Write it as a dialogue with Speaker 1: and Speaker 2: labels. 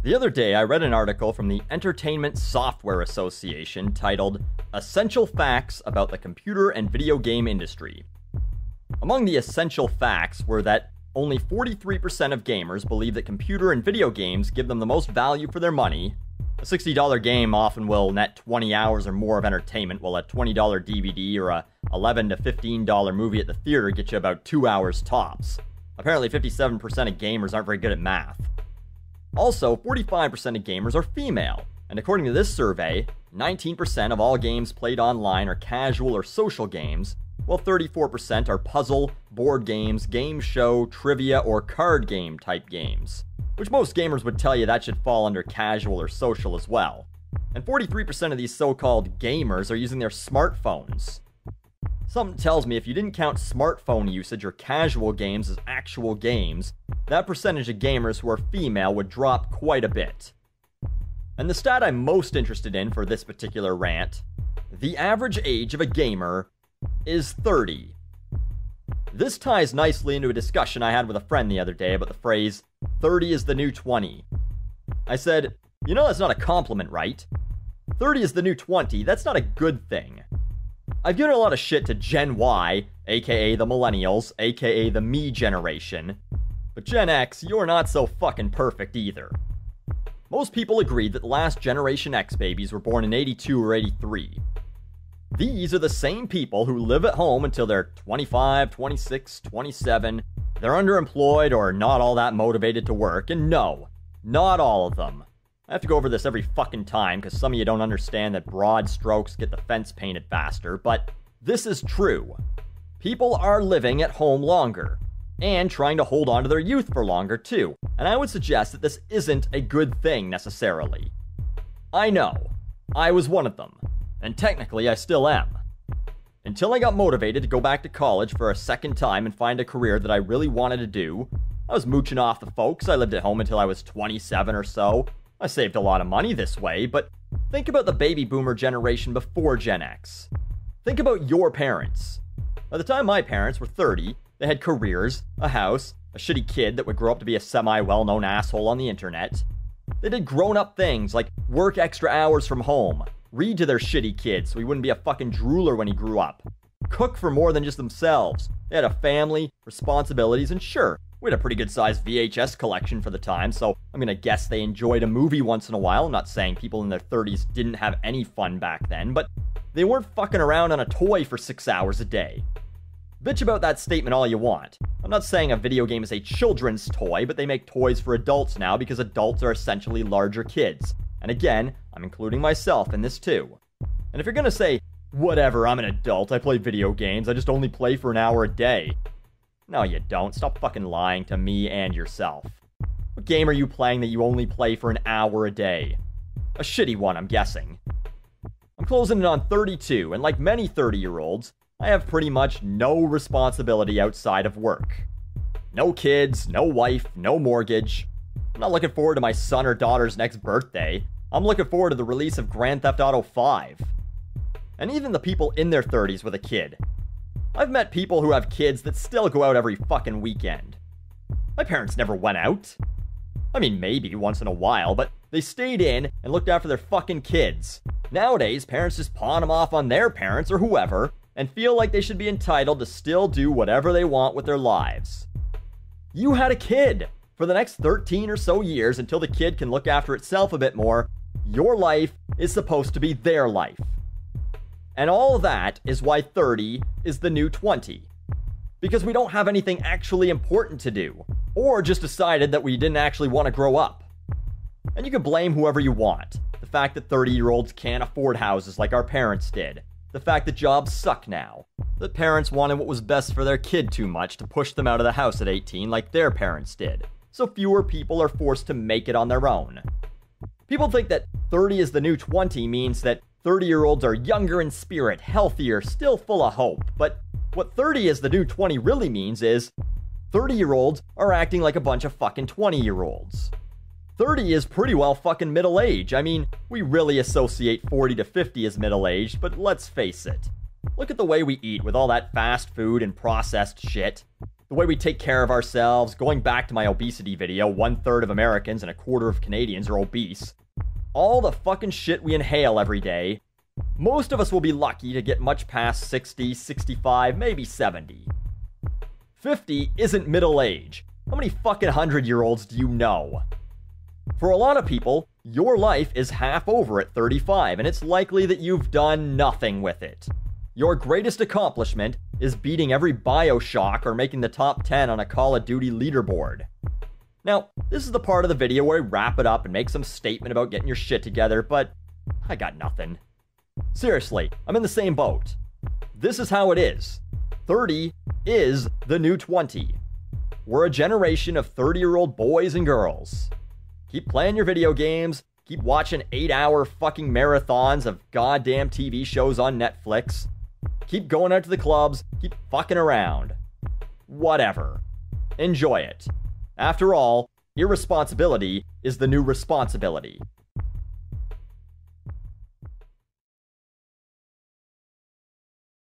Speaker 1: The other day, I read an article from the Entertainment Software Association titled Essential Facts About the Computer and Video Game Industry. Among the essential facts were that only 43% of gamers believe that computer and video games give them the most value for their money. A $60 game often will net 20 hours or more of entertainment, while a $20 DVD or a $11 to $15 movie at the theater get you about 2 hours tops. Apparently 57% of gamers aren't very good at math. Also, 45% of gamers are female, and according to this survey, 19% of all games played online are casual or social games, while 34% are puzzle, board games, game show, trivia, or card game type games, which most gamers would tell you that should fall under casual or social as well. And 43% of these so-called gamers are using their smartphones. Something tells me if you didn't count smartphone usage or casual games as actual games, that percentage of gamers who are female would drop quite a bit. And the stat I'm most interested in for this particular rant, the average age of a gamer is 30. This ties nicely into a discussion I had with a friend the other day about the phrase, 30 is the new 20. I said, you know that's not a compliment, right? 30 is the new 20, that's not a good thing. I've given a lot of shit to Gen Y, aka the millennials, aka the me generation. But Gen X, you're not so fucking perfect either. Most people agreed that the last Generation X babies were born in 82 or 83. These are the same people who live at home until they're 25, 26, 27, they're underemployed or not all that motivated to work, and no, not all of them. I have to go over this every fucking time because some of you don't understand that broad strokes get the fence painted faster, but this is true. People are living at home longer, and trying to hold on to their youth for longer too, and I would suggest that this isn't a good thing necessarily. I know, I was one of them, and technically I still am. Until I got motivated to go back to college for a second time and find a career that I really wanted to do, I was mooching off the folks. I lived at home until I was 27 or so. I saved a lot of money this way, but think about the baby boomer generation before Gen X. Think about your parents. By the time my parents were 30, they had careers, a house, a shitty kid that would grow up to be a semi-well-known asshole on the internet. They did grown-up things like work extra hours from home, read to their shitty kids so he wouldn't be a fucking drooler when he grew up, cook for more than just themselves. They had a family, responsibilities, and sure, we had a pretty good-sized VHS collection for the time, so I'm gonna guess they enjoyed a movie once in a while. I'm not saying people in their 30s didn't have any fun back then, but they weren't fucking around on a toy for 6 hours a day. Bitch about that statement all you want. I'm not saying a video game is a children's toy, but they make toys for adults now because adults are essentially larger kids. And again, I'm including myself in this too. And if you're gonna say, whatever, I'm an adult, I play video games, I just only play for an hour a day. No, you don't. Stop fucking lying to me and yourself. What game are you playing that you only play for an hour a day? A shitty one, I'm guessing. I'm closing in on 32, and like many 30-year-olds, I have pretty much no responsibility outside of work. No kids, no wife, no mortgage. I'm not looking forward to my son or daughter's next birthday. I'm looking forward to the release of Grand Theft Auto 5. And even the people in their 30s with a kid. I've met people who have kids that still go out every fucking weekend. My parents never went out. I mean, maybe once in a while, but they stayed in and looked after their fucking kids. Nowadays, parents just pawn them off on their parents or whoever and feel like they should be entitled to still do whatever they want with their lives. You had a kid. For the next 13 or so years until the kid can look after itself a bit more, your life is supposed to be their life. And all that is why 30 is the new 20. Because we don't have anything actually important to do. Or just decided that we didn't actually want to grow up. And you can blame whoever you want. The fact that 30-year-olds can't afford houses like our parents did. The fact that jobs suck now. That parents wanted what was best for their kid too much to push them out of the house at 18 like their parents did. So fewer people are forced to make it on their own. People think that 30 is the new 20 means that 30-year-olds are younger in spirit, healthier, still full of hope. But what 30 is the new 20 really means is 30-year-olds are acting like a bunch of fucking 20-year-olds. 30 is pretty well fucking middle age. I mean, we really associate 40 to 50 as middle aged, but let's face it. Look at the way we eat with all that fast food and processed shit. the way we take care of ourselves, going back to my obesity video, 1/3 of Americans and 1/4 of Canadians are obese, all the fucking shit we inhale every day, most of us will be lucky to get much past 60, 65, maybe 70. 50 isn't middle age. How many fucking 100-year-olds do you know? For a lot of people, your life is half over at 35, and it's likely that you've done nothing with it. Your greatest accomplishment is beating every BioShock or making the top 10 on a Call of Duty leaderboard. Now, this is the part of the video where I wrap it up and make some statement about getting your shit together, but I got nothing. Seriously, I'm in the same boat. This is how it is. 30 is the new 20. We're a generation of 30-year-old boys and girls. Keep playing your video games, keep watching 8-hour fucking marathons of goddamn TV shows on Netflix, keep going out to the clubs, keep fucking around. Whatever. Enjoy it. After all, irresponsibility is the new responsibility.